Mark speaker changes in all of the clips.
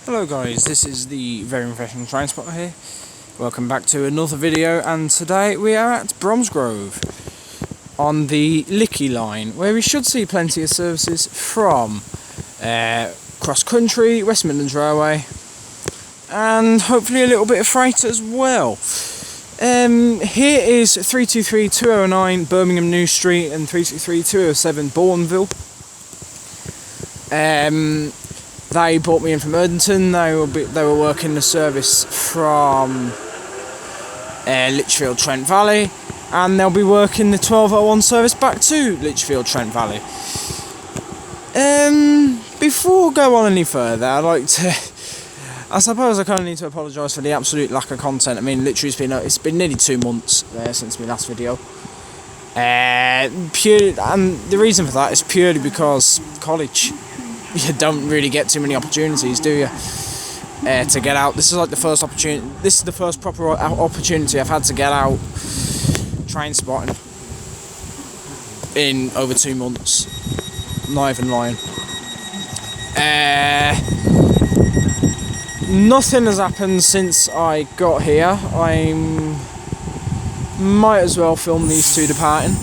Speaker 1: Hello guys, this is the very refreshing train spotter here. Welcome back to another video, and today we are at Bromsgrove on the Lickey Line, where we should see plenty of services from cross country, West Midlands Railway, and hopefully a little bit of freight as well. Here is 323-209 Birmingham New Street and 323-207 Bourneville. They brought me in from Erdington. They were working the service from Lichfield Trent Valley, and they'll be working the 1201 service back to Lichfield Trent Valley. Before I go on any further, I'd like to, I suppose I kind of need to apologise for the absolute lack of content. I mean, literally it's been nearly 2 months since my last video. And the reason for that is purely because college. You don't really get too many opportunities, do you? To get out. This is like the first opportunity. This is the first proper opportunity I've had to get out train spotting in over 2 months. Not even lying. Nothing has happened since I got here. I might as well film these two departing.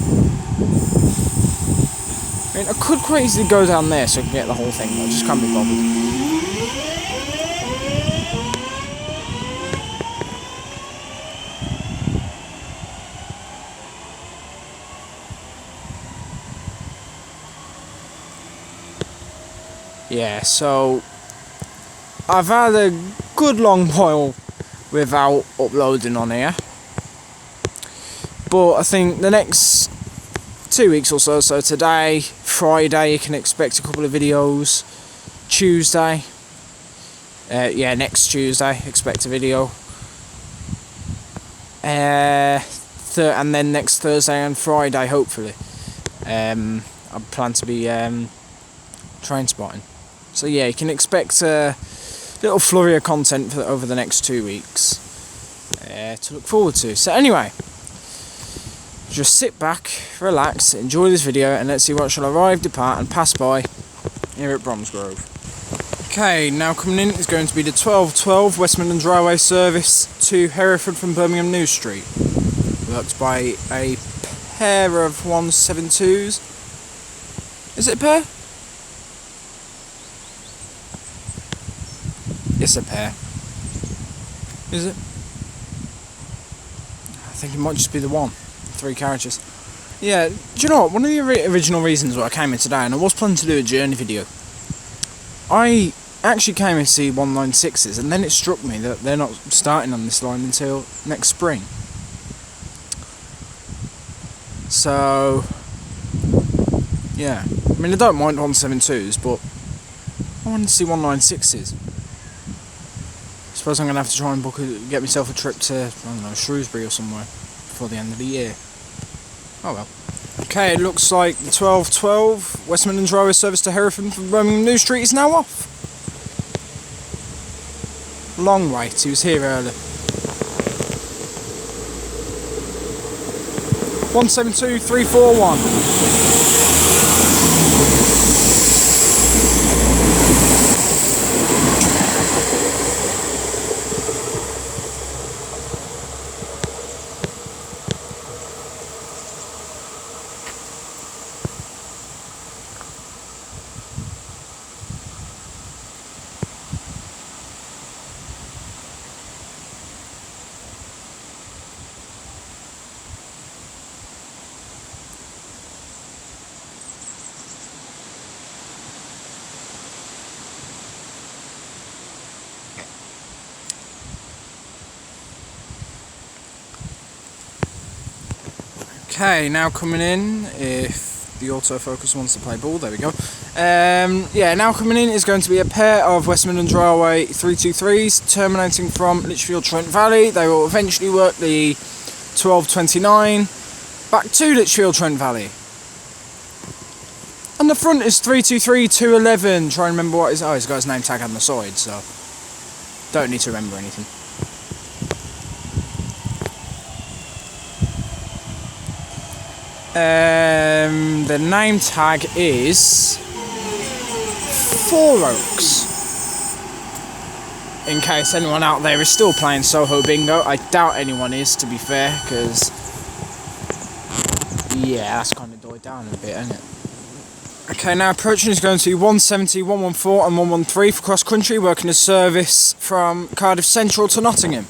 Speaker 1: I mean, I could quite easily go down there so I can get the whole thing, but I just can't be bothered. Yeah, so I've had a good long while without uploading on here, but I think the next 2 weeks or so, so today, Friday, you can expect a couple of videos. Tuesday, next Tuesday, expect a video. And then next Thursday and Friday, hopefully, I plan to be train spotting. So yeah, you can expect a little flurry of content over the next 2 weeks to look forward to. So anyway, just sit back, relax, enjoy this video, and let's see what shall arrive, depart and pass by here at Bromsgrove. Okay, now coming in is going to be the 1212 West Midlands Railway service to Hereford from Birmingham New Street. Worked by a pair of 172s. Is it a pair? It's a pair. Is it? I think it might just be the one. 3 carriages. Yeah, do you know what? One of the original reasons why I came here today, and I was planning to do a journey video, I actually came here to see 196s, and then it struck me that they're not starting on this line until next spring. So, yeah. I mean, I don't mind 172s, but I wanted to see 196s. I suppose I'm going to have to try and get myself a trip to, I don't know, Shrewsbury or somewhere before the end of the year. Oh well. Okay, it looks like the 1212 West Midlands Railway service to Hereford from Birmingham New Street is now off. Long wait, he was here earlier. 172341. Okay, now coming in, if the autofocus wants to play ball, there we go. Yeah, now coming in is going to be a pair of West Midlands Railway 323s terminating from Lichfield Trent Valley. They will eventually work the 1229 back to Lichfield Trent Valley. And the front is 323-211. Try and remember what his... Oh, he's got his name tag on the side, so don't need to remember anything. The name tag is Four Oaks. in case anyone out there is still playing Soho Bingo. I doubt anyone is, to be fair, because yeah, that's kind of died down a bit, isn't it? Okay, now approaching is going to be 170, 114 and 113 for cross country, working a service from Cardiff Central to Nottingham.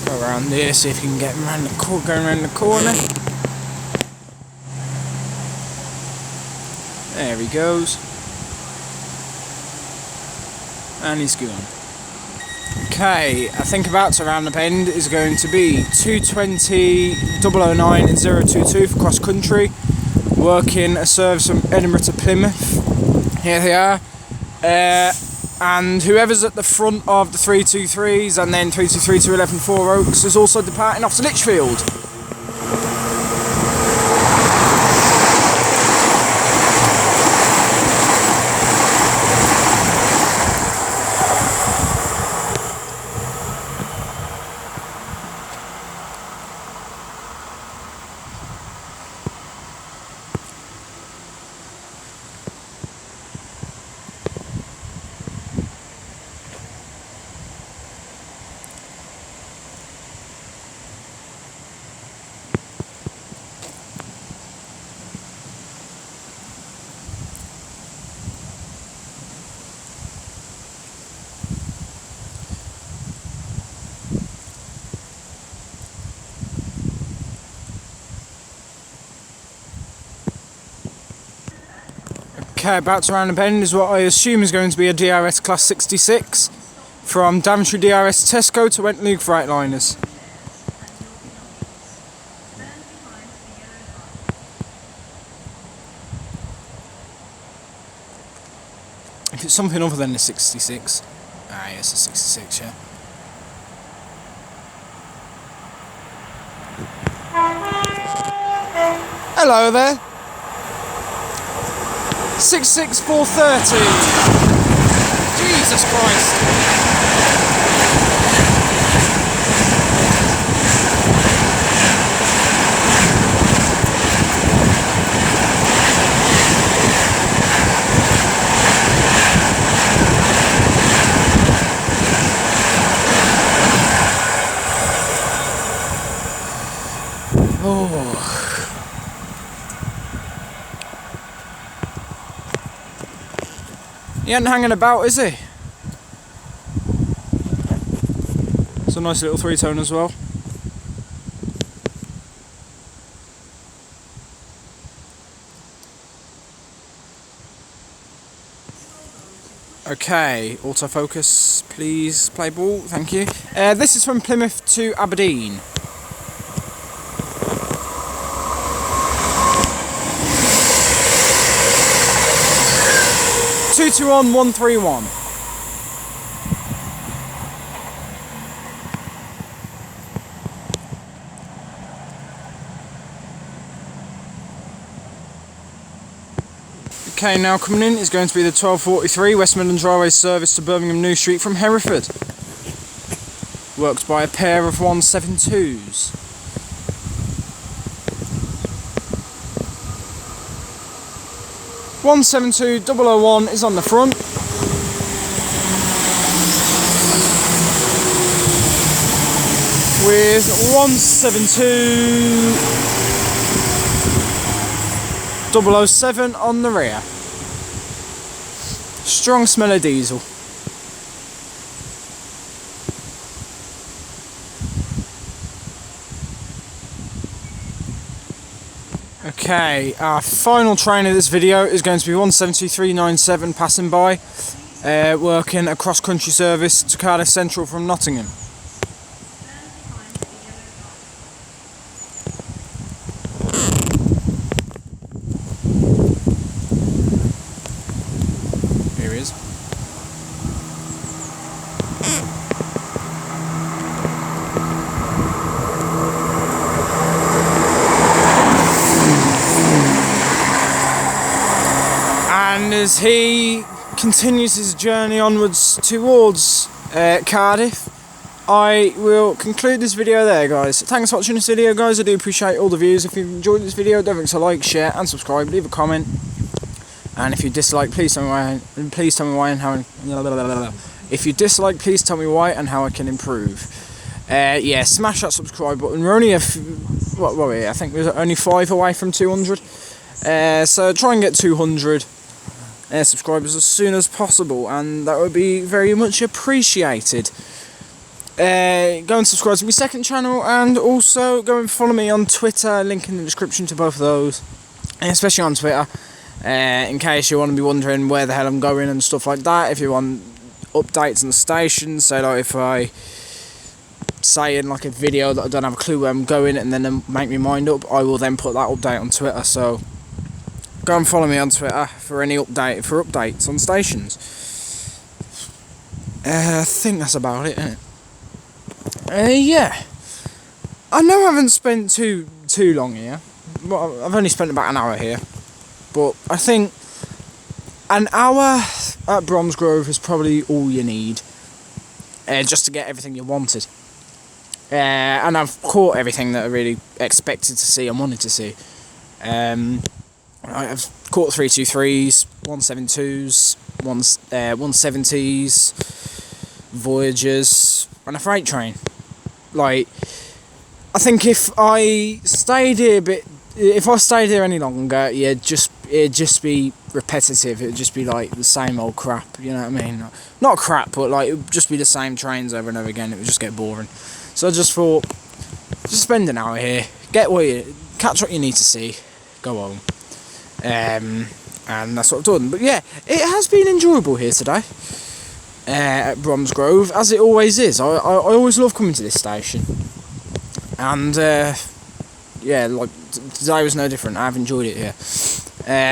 Speaker 1: Go around there, see if you can get him around going around the corner. There he goes. And he's gone. Okay, I think about to round the bend is going to be 220, 009 and 022 for cross country, working a service from Edinburgh to Plymouth. Here they are. And whoever's at the front of the 323s and then 323 to 11 Four Oaks is also departing off to Lichfield. Okay, about to round the bend is what I assume is going to be a DRS Class 66 from Daventry DRS Tesco to Went Luke Freightliners. If it's something other than the 66, yes, a 66, yeah. Hello there. 66430. Jesus Christ. He ain't hanging about, is he? It's a nice little three-tone as well. Okay, autofocus, please, play ball, thank you. This is from Plymouth to Aberdeen. Two to 131. Okay, now coming in is going to be the 1243 West Midlands Railway service to Birmingham New Street from Hereford. Worked by a pair of 172s. (172) is on the front. With 172 007 on the rear. Strong smell of diesel. Okay, our final train of this video is going to be 17397 passing by, working a cross-country service to Cardiff Central from Nottingham. Here he is. And as he continues his journey onwards towards Cardiff, I will conclude this video there, guys. Thanks for watching this video, guys. I do appreciate all the views. If you enjoyed this video, don't forget to like, share and subscribe. Leave a comment. And if you dislike, please tell me why. And how. If you dislike, please tell me why and how I can improve. Yeah, smash that subscribe button. We're only I think we're only 5 away from 200. So try and get 200 subscribers as soon as possible, and that would be very much appreciated. Go and subscribe to my second channel, and also go and follow me on Twitter. Link in the description to both of those, and especially on Twitter. In case you want to be wondering where the hell I'm going and stuff like that. If you want updates on the station, so like if I say in like a video that I don't have a clue where I'm going and then make me mind up, I will then put that update on Twitter. So go and follow me on Twitter for any updates on stations. I think that's about it, isn't it? Yeah. I know I haven't spent too long here. Well, I've only spent about an hour here. But I think an hour at Bromsgrove is probably all you need, just to get everything you wanted. And I've caught everything that I really expected to see and wanted to see. I've caught 323s, 172s, 170s, Voyagers, and a freight train. Like, I think if I stayed here any longer, it'd just be repetitive. It'd just be like the same old crap, you know what I mean? Not crap, but like it would just be the same trains over and over again. It would just get boring. So I just thought, just spend an hour here, catch what you need to see, go home, and that's what I've done. But yeah, it has been enjoyable here today at Bromsgrove, as it always is. I always love coming to this station, and yeah, like today was no different. I've enjoyed it here.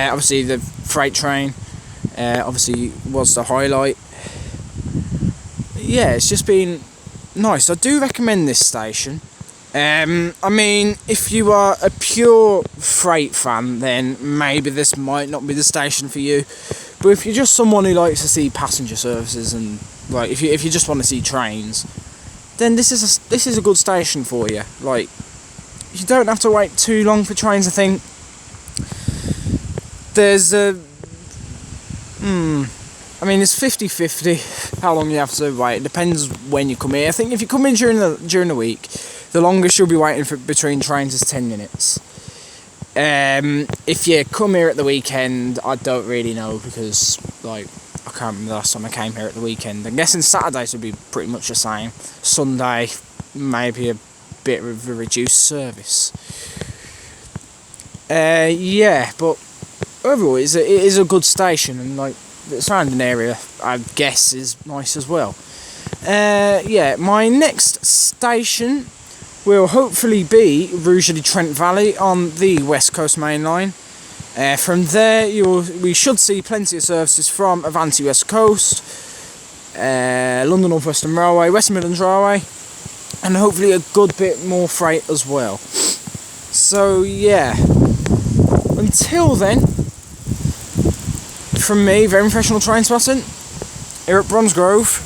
Speaker 1: Obviously the freight train obviously was the highlight. Yeah, it's just been nice. I do recommend this station. I mean, if you are a pure freight fan, then maybe this might not be the station for you. But if you're just someone who likes to see passenger services, and like if you just want to see trains, then this is a good station for you. Like, you don't have to wait too long for trains. I think there's I mean, it's 50-50 how long you have to wait. It depends when you come here. I think if you come in during the week, the longest you'll be waiting for between trains is 10 minutes. If you come here at the weekend, I don't really know, because like I can't remember the last time I came here at the weekend. I'm guessing Saturdays would be pretty much the same. Sunday, maybe a bit of a reduced service. Yeah, but overall it is a good station, and like the surrounding area, I guess, is nice as well. Yeah, my next station will hopefully be Rugeley Trent Valley on the West Coast Mainline. From there, we should see plenty of services from Avanti West Coast, London Northwestern Railway, West Midlands Railway, and hopefully a good bit more freight as well. So yeah, until then, from me, very professional train spotting here at Bromsgrove,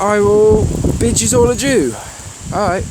Speaker 1: I will bid you all adieu. Alright.